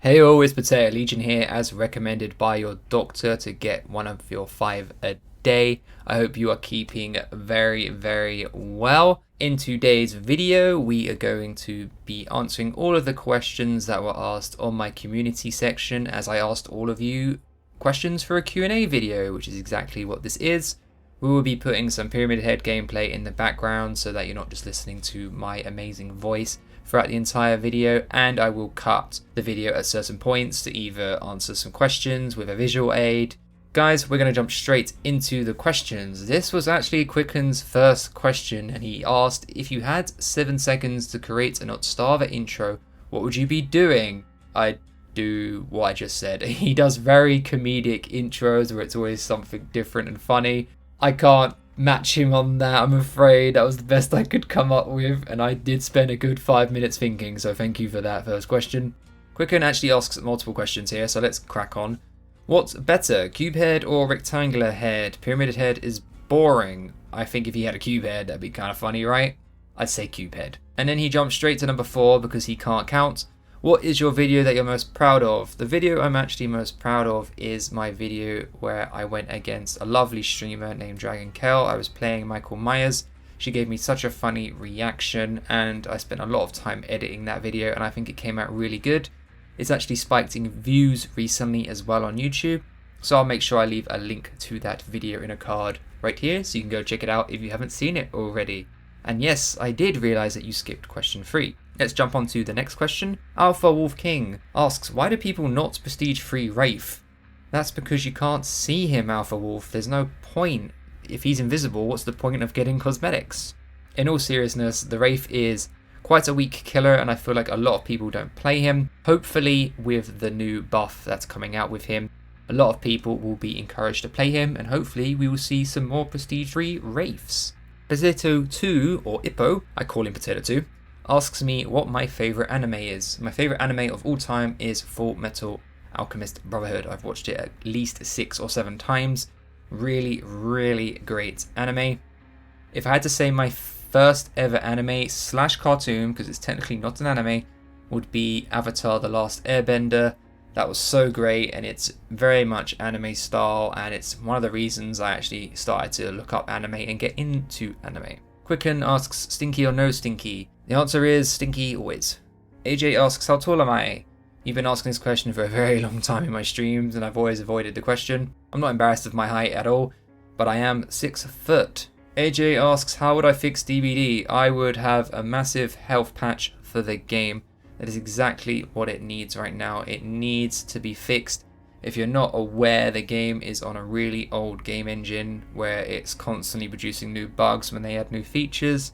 Hey, always PotatoLegion here, as recommended by your doctor to get one of your 5 a day. I hope you are keeping very well. In today's video, we are going to be answering all of the questions that were asked on my community section, as I asked all of you questions for a Q&A video, which is exactly what this is. We will be putting some Pyramid Head gameplay in the background so that you're not just listening to my amazing voice throughout the entire video, and I will cut the video at certain points to either answer some questions with a visual aid. Guys, we're going to jump straight into the questions. This was actually Quicken's first question, and he asked, if you had 7 seconds to create a Not Starver intro, what would you be doing? I'd do what I just said. He does very comedic intros where it's always something different and funny. I can't match him on that, I'm afraid. That was the best I could come up with, and I did spend a good 5 minutes thinking, so thank you for that first question. Quicken actually asks multiple questions here, so let's crack on. What's better, cube head or rectangular head? Pyramid head is boring. I think if he had a cube head, that'd be kind of funny, right? I'd say cube head. And then he jumps straight to number 4 because he can't count. What is your video that you're most proud of? The video I'm actually most proud of is my video where I went against a lovely streamer named Dragon Kel. I was playing Michael Myers. She gave me such a funny reaction, and I spent a lot of time editing that video, and I think it came out really good. It's actually spiked in views recently as well on YouTube, so I'll make sure I leave a link to that video in a card right here so you can go check it out if you haven't seen it already. And yes, I did realize that you skipped question 3. Let's jump on to the next question. Alpha Wolf King asks, why do people not prestige free Wraith? That's because you can't see him, Alpha Wolf. There's no point. If he's invisible, what's the point of getting cosmetics? In all seriousness, the Wraith is quite a weak killer, and I feel like a lot of people don't play him. Hopefully, with the new buff that's coming out with him, a lot of people will be encouraged to play him, and hopefully we will see some more prestige free Wraiths. Potato2, or Ippo, I call him Potato 2, asks me what my favourite anime is. My favourite anime of all time is Full Metal Alchemist Brotherhood. I've watched it at least 6 or 7 times. Really great anime. If I had to say my first ever anime / cartoon, because it's technically not an anime, would be Avatar: The Last Airbender. That was so great, and it's very much anime style, and it's one of the reasons I actually started to look up anime and get into anime. Quicken asks, stinky or no stinky? The answer is stinky always. AJ asks, how tall am I? You've been asking this question for a very long time in my streams, and I've always avoided the question. I'm not embarrassed of my height at all, but I am 6 foot. AJ asks, how would I fix DBD? I would have a massive health patch for the game. That is exactly what it needs right now. It needs to be fixed. If you're not aware, the game is on a really old game engine where it's constantly producing new bugs when they add new features.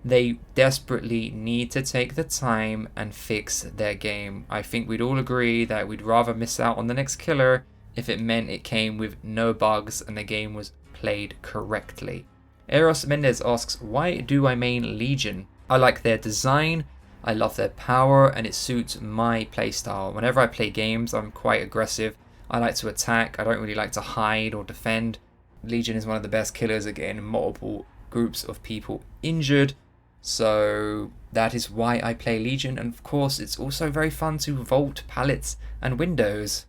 They desperately need to take the time and fix their game. I think we'd all agree that we'd rather miss out on the next killer if it meant it came with no bugs and the game was played correctly. Eros Mendez asks, why do I main Legion? I like their design, I love their power, and it suits my playstyle. Whenever I play games, I'm quite aggressive. I like to attack, I don't really like to hide or defend. Legion is one of the best killers at getting multiple groups of people injured. So that is why I play Legion, and of course it's also very fun to vault pallets and windows,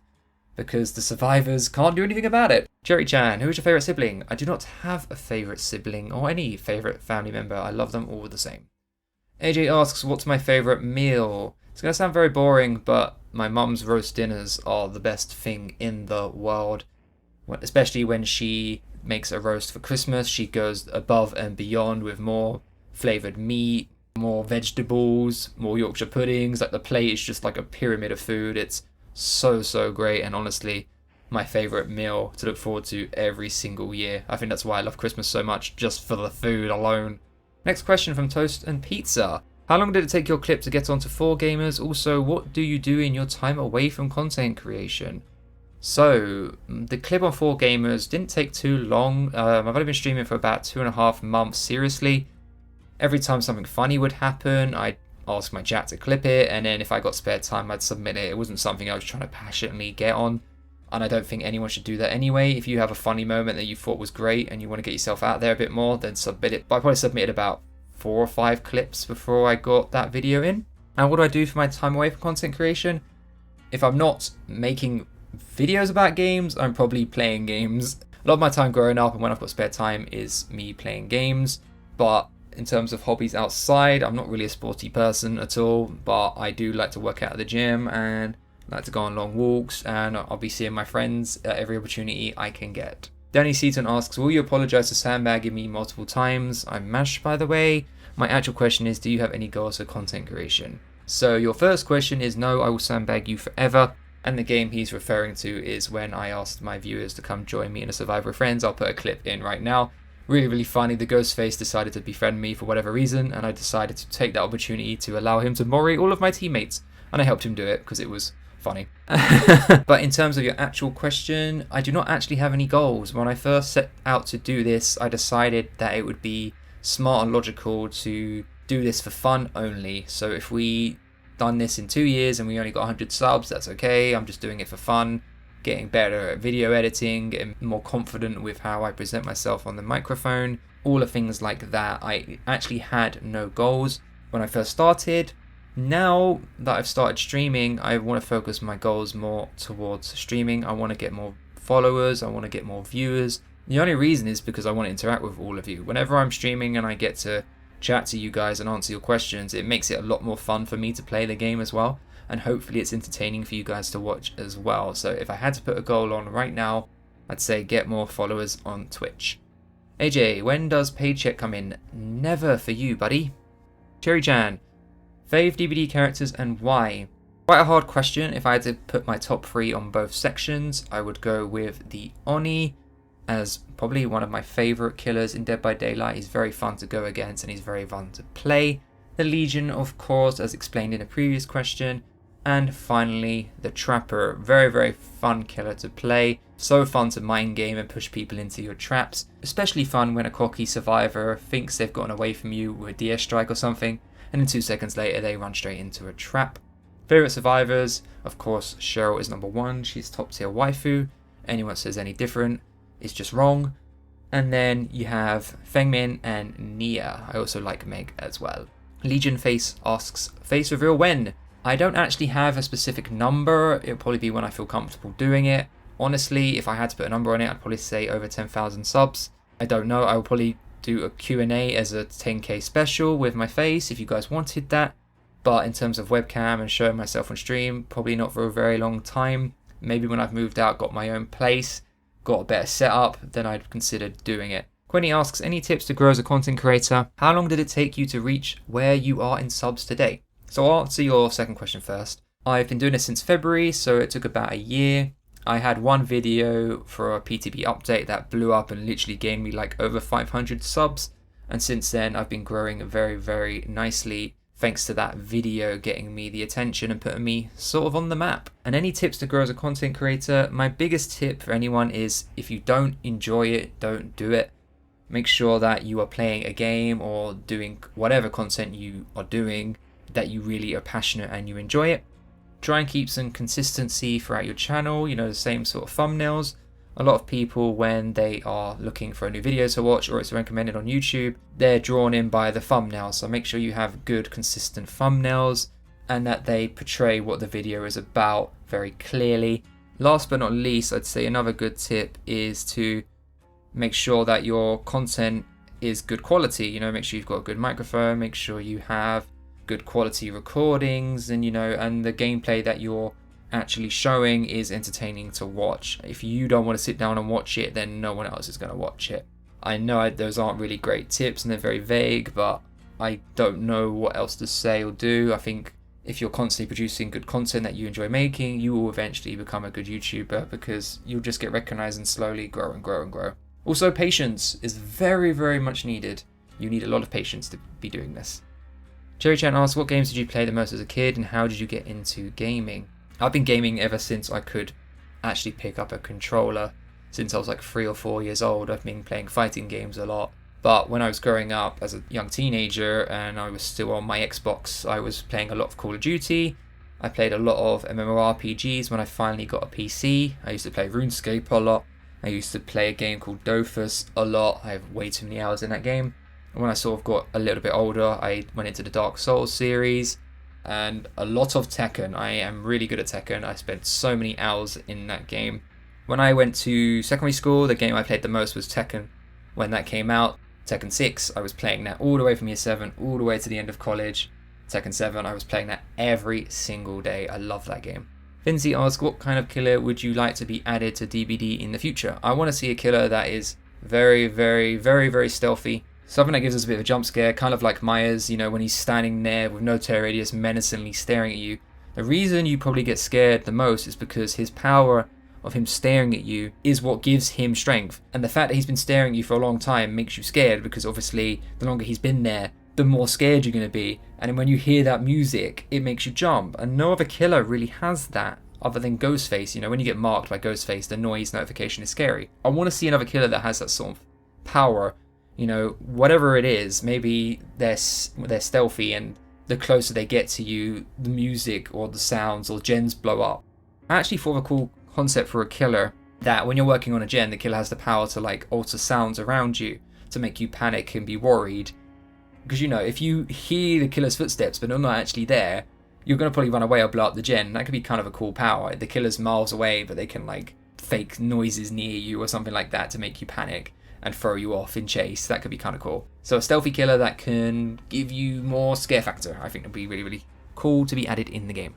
because the survivors can't do anything about it. Jerry-chan, who is your favourite sibling? I do not have a favourite sibling or any favourite family member. I love them all the same. AJ asks, what's my favourite meal? It's going to sound very boring, but my mum's roast dinners are the best thing in the world. Especially when she makes a roast for Christmas, she goes above and beyond with more flavoured meat, more vegetables, more Yorkshire puddings. Like, the plate is just like a pyramid of food. It's so great, and honestly my favourite meal to look forward to every single year. I think that's why I love Christmas so much, just for the food alone. Next question from Toast and Pizza. How long did it take your clip to get onto 4Gamers? Also, what do you do in your time away from content creation? So, the clip on 4Gamers didn't take too long. I've only been streaming for about 2.5 months seriously. Every time something funny would happen, I'd ask my chat to clip it, and then if I got spare time, I'd submit it. It wasn't something I was trying to passionately get on, and I don't think anyone should do that anyway. If you have a funny moment that you thought was great and you want to get yourself out there a bit more, then submit it. But I probably submitted about 4 or 5 clips before I got that video in. And what do I do for my time away from content creation? if I'm not making videos about games, I'm probably playing games. A lot of my time growing up and when I've got spare time is me playing games. But in terms of hobbies outside, I'm not really a sporty person at all, but I do like to work out at the gym and like to go on long walks, and I'll be seeing my friends at every opportunity I can get. Danny Seaton asks, will you apologize for sandbagging me multiple times? I'm Mash, by the way. My actual question is, do you have any goals for content creation? So your first question is no, I will sandbag you forever. And the game he's referring to is when I asked my viewers to come join me in a Survivor with Friends. I'll put a clip in right now. Really, really funny. The Ghostface decided to befriend me for whatever reason, and I decided to take that opportunity to allow him to mori all of my teammates. And I helped him do it because it was funny. But in terms of your actual question, I do not actually have any goals. When I first set out to do this, I decided that it would be smart and logical to do this for fun only. So if we done this in 2 years and we only got 100 subs, that's okay. I'm just doing it for fun, getting better at video editing, getting more confident with how I present myself on the microphone, all of things like that. I actually had no goals when I first started. Now that I've started streaming, I want to focus my goals more towards streaming. I want to get more followers, I want to get more viewers. The only reason is because I want to interact with all of you. Whenever I'm streaming and I get to chat to you guys and answer your questions, it makes it a lot more fun for me to play the game as well, and hopefully it's entertaining for you guys to watch as well. So if I had to put a goal on right now, I'd say get more followers on Twitch. AJ, when does paycheck come in? Never for you, buddy. Cherry-chan, fave DVD characters and why? Quite a hard question. If I had to put my top 3 on both sections, I would go with the Oni as probably one of my favourite killers in Dead by Daylight. He's very fun to go against and he's very fun to play. The Legion, of course, as explained in a previous question. And finally, the Trapper. Very, very fun killer to play. So fun to mind game and push people into your traps. Especially fun when a cocky survivor thinks they've gotten away from you with a DS strike or something, and then 2 seconds later they run straight into a trap. Favourite survivors, of course, Cheryl is number 1. She's top tier waifu. Anyone says any different is just wrong. And then you have Fengmin and Nia. I also like Meg as well. Legion Face asks, face reveal when? I don't actually have a specific number. It'll probably be when I feel comfortable doing it. Honestly, if I had to put a number on it, I'd probably say over 10,000 subs. I don't know. I will probably do a Q&A as a 10k special with my face if you guys wanted that. But in terms of webcam and showing myself on stream, probably not for a very long time. Maybe when I've moved out, got my own place, got a better setup, then I'd consider doing it. Quinny asks, any tips to grow as a content creator? How long did it take you to reach where you are in subs today? So I'll answer your second question first. I've been doing this since February, so it took about a year. I had one video for a PTB update that blew up and literally gained me like over 500 subs. And since then, I've been growing very, very nicely thanks to that video getting me the attention and putting me sort of on the map. And any tips to grow as a content creator? My biggest tip for anyone is if you don't enjoy it, don't do it. Make sure that you are playing a game or doing whatever content you are doing that you really are passionate and you enjoy it. Try and keep some consistency throughout your channel, you know, the same sort of thumbnails. A lot of people, when they are looking for a new video to watch or it's recommended on YouTube, they're drawn in by the thumbnail. So make sure you have good, consistent thumbnails and that they portray what the video is about very clearly. Last but not least, I'd say another good tip is to make sure that your content is good quality. You know, make sure you've got a good microphone, make sure you have good quality recordings, and you know, and the gameplay that you're actually showing is entertaining to watch. If you don't want to sit down and watch it, then no one else is going to watch it. I know those aren't really great tips and they're very vague, but I don't know what else to say or do. I think if you're constantly producing good content that you enjoy making, you will eventually become a good YouTuber because you'll just get recognized and slowly grow and grow and grow. Also, patience is very, very much needed. You need a lot of patience to be doing this. Cherry Chan asks, what games did you play the most as a kid and how did you get into gaming? I've been gaming ever since I could actually pick up a controller. Since I was like 3 or 4 years old, I've been playing fighting games a lot. But when I was growing up as a young teenager and I was still on my Xbox, I was playing a lot of Call of Duty. I played a lot of MMORPGs when I finally got a PC. I used to play RuneScape a lot. I used to play a game called Dofus a lot. I have way too many hours in that game. And when I sort of got a little bit older, I went into the Dark Souls series. and a lot of Tekken. I am really good at Tekken. I spent so many hours in that game. When I went to secondary school, the game I played the most was Tekken. When that came out, Tekken 6, I was playing that all the way from year 7, all the way to the end of college. Tekken 7, I was playing that every single day. I love that game. Finzi asks, what kind of killer would you like to be added to DBD in the future? I want to see a killer that is very, very, very, very stealthy. Something that gives us a bit of a jump scare, kind of like Myers, you know, when he's standing there with no tear radius, menacingly staring at you. The reason you probably get scared the most is because his power of him staring at you is what gives him strength. And the fact that he's been staring at you for a long time makes you scared, because obviously the longer he's been there, the more scared you're going to be. And then when you hear that music, it makes you jump. And no other killer really has that other than Ghostface. You know, when you get marked by Ghostface, the noise notification is scary. I want to see another killer that has that sort of power. You know, whatever it is, maybe they're stealthy, and the closer they get to you, the music or the sounds or gens blow up. I actually thought of a cool concept for a killer, that when you're working on a gen, the killer has the power to like alter sounds around you to make you panic and be worried. Because, you know, if you hear the killer's footsteps but they're not actually there, you're going to probably run away or blow up the gen. That could be kind of a cool power. The killer's miles away, but they can like fake noises near you or something like that to make you panic and throw you off in chase. That could be kind of cool. So a stealthy killer that can give you more scare factor, I think would be really, really cool to be added in the game.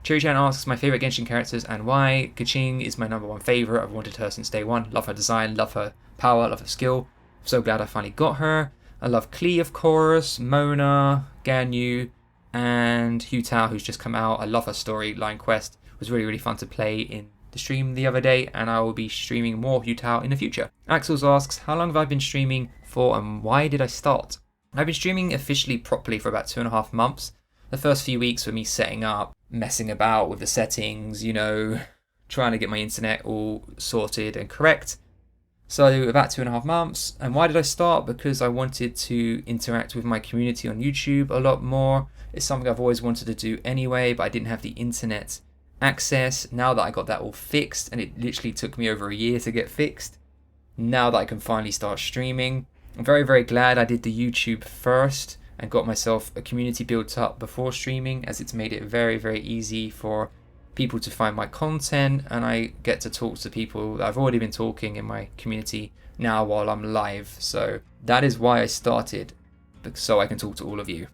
Cherry-chan asks my favourite Genshin characters and why. Keqing is my #1 favourite. I've wanted her since day one. Love her design, love her power, love her skill. I'm so glad I finally got her. I love Klee, of course, Mona, Ganyu, and Hu Tao, who's just come out. I love her storyline quest. It was really, really fun to play in the stream the other day, and I will be streaming more Hu Tao in the future. Axels asks, how long have I been streaming for and why did I start? I've been streaming officially properly for about 2.5 months. The first few weeks were me setting up, messing about with the settings, you know, trying to get my internet all sorted and correct. So about 2.5 months. And why did I start? Because I wanted to interact with my community on YouTube a lot more. It's something I've always wanted to do anyway, but I didn't have the internet access. Now that I got that all fixed, and it literally took me over a year to get fixed, now that I can finally start streaming, I'm very, very glad I did the YouTube first and got myself a community built up before streaming, as it's made it very, very easy for people to find my content, and I get to talk to people that I've already been talking in my community now while I'm live. So that is why I started, so I can talk to all of you.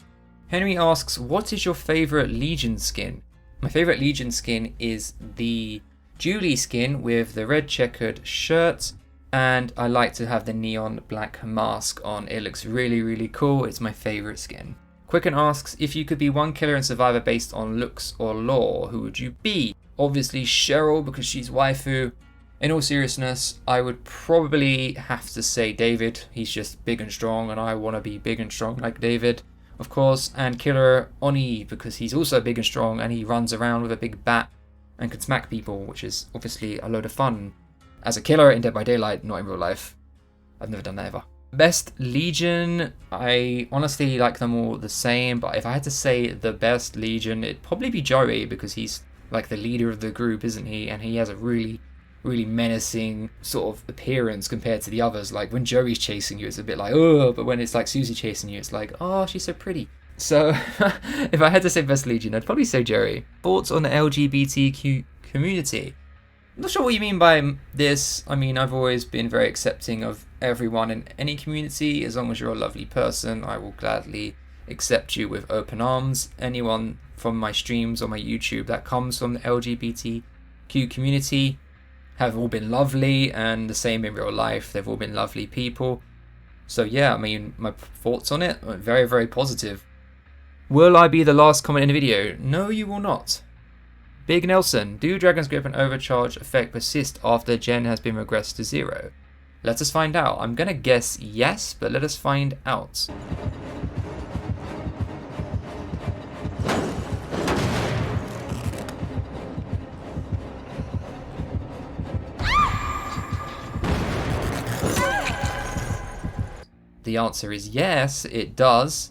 Henry asks, what is your favorite Legion skin? My favorite Legion skin is the Julie skin with the red checkered shirt, and I like to have the neon black mask on. It looks really, really cool. It's my favorite skin. Quicken asks, if you could be one killer in Survivor based on looks or lore, who would you be? Obviously Cheryl, because she's waifu. In all seriousness, I would probably have to say David. He's just big and strong, and I want to be big and strong like David, of course. And killer Oni, because he's also big and strong, and he runs around with a big bat and can smack people, which is obviously a load of fun. As a killer in Dead by Daylight, not in real life. I've never done that ever. Best Legion, I honestly like them all the same, but if I had to say the best Legion, it'd probably be Joey, because he's like the leader of the group, isn't he? And he has a really, really menacing sort of appearance compared to the others. Like when Joey's chasing you, it's a bit like, oh, but when it's like Susie chasing you, it's like, oh, she's so pretty. So if I had to say best Legion, I'd probably say Joey. Thoughts on the LGBTQ community? I'm not sure what you mean by this. I mean, I've always been very accepting of everyone in any community. As long as you're a lovely person, I will gladly accept you with open arms. Anyone from my streams or my YouTube that comes from the LGBTQ community have all been lovely, and the same in real life. They've all been lovely people. So yeah, I mean, my thoughts on it are very, very positive. Will I be the last comment in the video? No, you will not. Big Nelson, do Dragon's Grip and Overcharge effect persist after Gen has been regressed to 0? Let us find out. I'm gonna guess yes, but let us find out. The answer is yes, it does.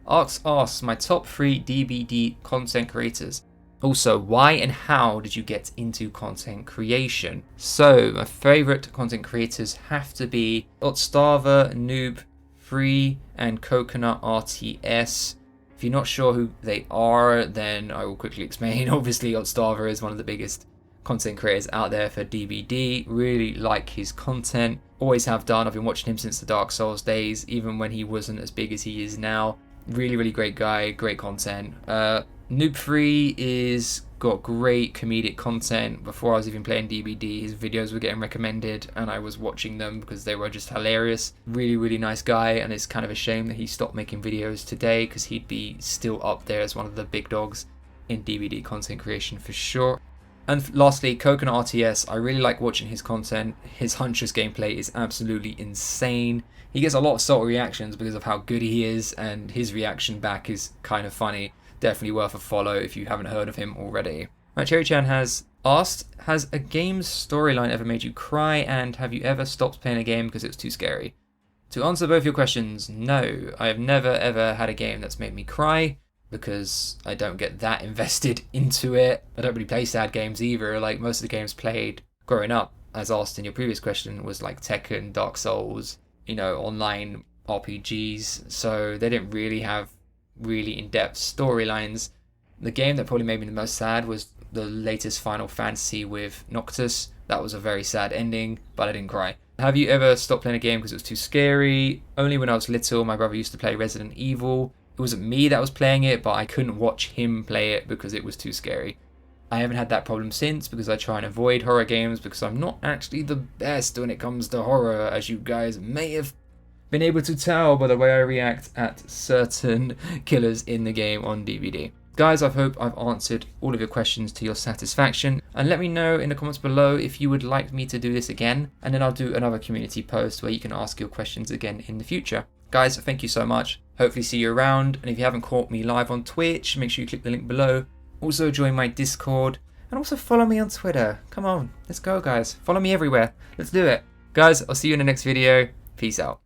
Arx asks, my top 3 DBD content creators. Also, why and how did you get into content creation? So, my favourite content creators have to be Otstava, Noob, Free, and Coconut RTS. If you're not sure who they are, then I will quickly explain. Obviously, Oddstarver is one of the biggest content creators out there for DBD. Really like his content. Always have done. I've been watching him since the Dark Souls days, even when he wasn't as big as he is now. Really, really great guy. Great content. Noob Free is got great comedic content. Before I was even playing DBD, his videos were getting recommended and I was watching them because they were just hilarious. Really, really nice guy, and it's kind of a shame that he stopped making videos today because he'd be still up there as one of the big dogs in DBD content creation for sure. And lastly, Coconut RTS. I really like watching his content. His Huntress gameplay is absolutely insane. He gets a lot of salty reactions because of how good he is, and his reaction back is kind of funny. Definitely worth a follow if you haven't heard of him already. Right, Cherry-chan has asked, has a game's storyline ever made you cry, and have you ever stopped playing a game because it was too scary? To answer both your questions, no. I have never ever had a game that's made me cry because I don't get that invested into it. I don't really play sad games either. Like most of the games played growing up, as asked in your previous question, was like Tekken, Dark Souls, you know, online RPGs. So they didn't really have really in-depth storylines. The game that probably made me the most sad was the latest Final Fantasy with Noctis. That was a very sad ending, but I didn't cry. Have you ever stopped playing a game because it was too scary? Only when I was little. My brother used to play Resident Evil. It wasn't me that was playing it, but I couldn't watch him play it because it was too scary. I haven't had that problem since because I try and avoid horror games because I'm not actually the best when it comes to horror, as you guys may have been able to tell by the way I react at certain killers in the game on DVD. Guys, I hope I've answered all of your questions to your satisfaction, and let me know in the comments below if you would like me to do this again, and then I'll do another community post where you can ask your questions again in the future. Guys, thank you so much. Hopefully see you around, and if you haven't caught me live on Twitch, make sure you click the link below. Also join my Discord, and also follow me on Twitter. Come on, let's go guys. Follow me everywhere. Let's do it. Guys, I'll see you in the next video. Peace out.